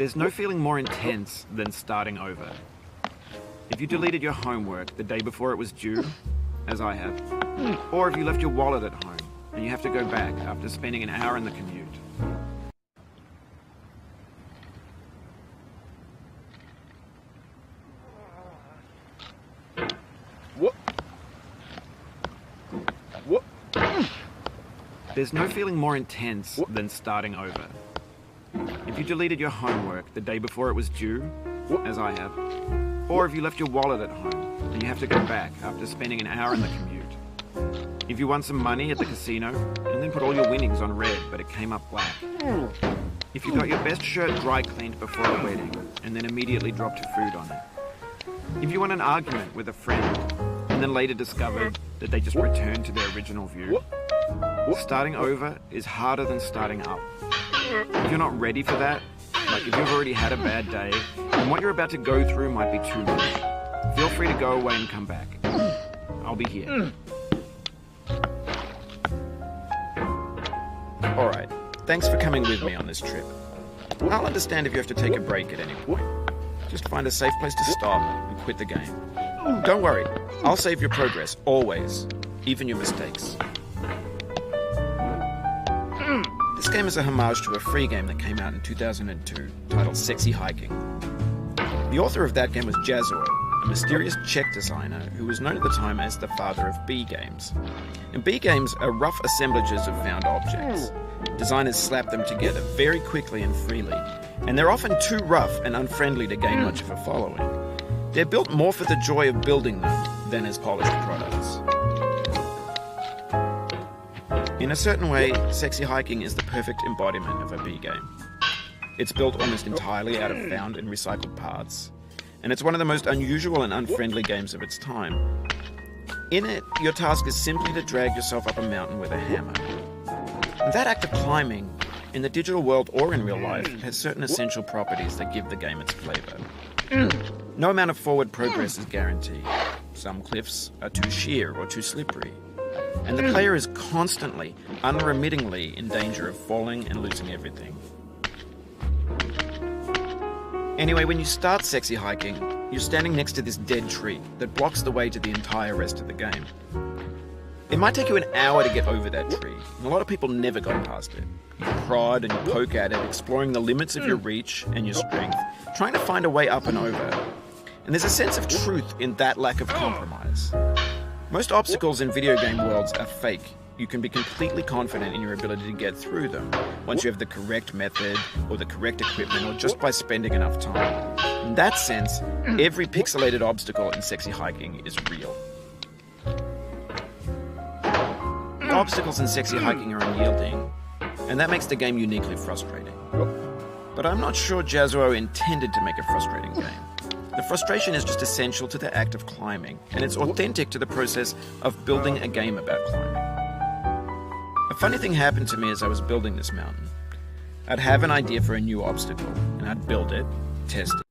There's no feeling more intense than starting over. If you deleted your homework the day before it was due, as I have, or if you left your wallet at home and you have to go back after spending an hour in the commute. There's no feeling more intense than starting over. If you deleted your homework the day before it was due, as I have, or if you left your wallet at home and you have to go back after spending an hour in the commute. If you won some money at the casino and then put all your winnings on red but it came up black. If you got your best shirt dry cleaned before a wedding and then immediately dropped your food on it. If you won an argument with a friend and then later discovered that they just returned to their original view. Starting over is harder than starting up. If you're not ready for that, like if you've already had a bad day, and what you're about to go through might be too much, feel free to go away and come back. I'll be here. Alright, thanks for coming with me on this trip. I'll understand if you have to take a break at any point. Just find a safe place to stop and quit the game. Don't worry, I'll save your progress, always, even your mistakes. This game is a homage to a free game that came out in 2002, titled Sexy Hiking. The author of that game was Jazzuo, a mysterious Czech designer who was known at the time as the father of B games. And B games are rough assemblages of found objects. Designers slap them together very quickly and freely, and they're often too rough and unfriendly to gain much of a following. They're built more for the joy of building them than as polished products. In a certain way, Sexy Hiking is the perfect embodiment of a B game. It's built almost entirely out of found and recycled parts, and it's one of the most unusual and unfriendly games of its time. In it, your task is simply to drag yourself up a mountain with a hammer. And that act of climbing, in the digital world or in real life, has certain essential properties that give the game its flavour. No amount of forward progress is guaranteed. Some cliffs are too sheer or too slippery. And the player is constantly, unremittingly in danger of falling and losing everything. Anyway, when you start Sexy Hiking, you're standing next to this dead tree that blocks the way to the entire rest of the game. It might take you an hour to get over that tree, and a lot of people never got past it. You prod and you poke at it, exploring the limits of your reach and your strength, trying to find a way up and over. And there's a sense of truth in that lack of compromise. Most obstacles in video game worlds are fake. You can be completely confident in your ability to get through them once you have the correct method or the correct equipment or just by spending enough time. In that sense, every pixelated obstacle in Sexy Hiking is real. The obstacles in Sexy Hiking are unyielding, and that makes the game uniquely frustrating. But I'm not sure Jazzuo intended to make a frustrating game. The frustration is just essential to the act of climbing, and it's authentic to the process of building a game about climbing. A funny thing happened to me as I was building this mountain. I'd have an idea for a new obstacle, and I'd build it, test it.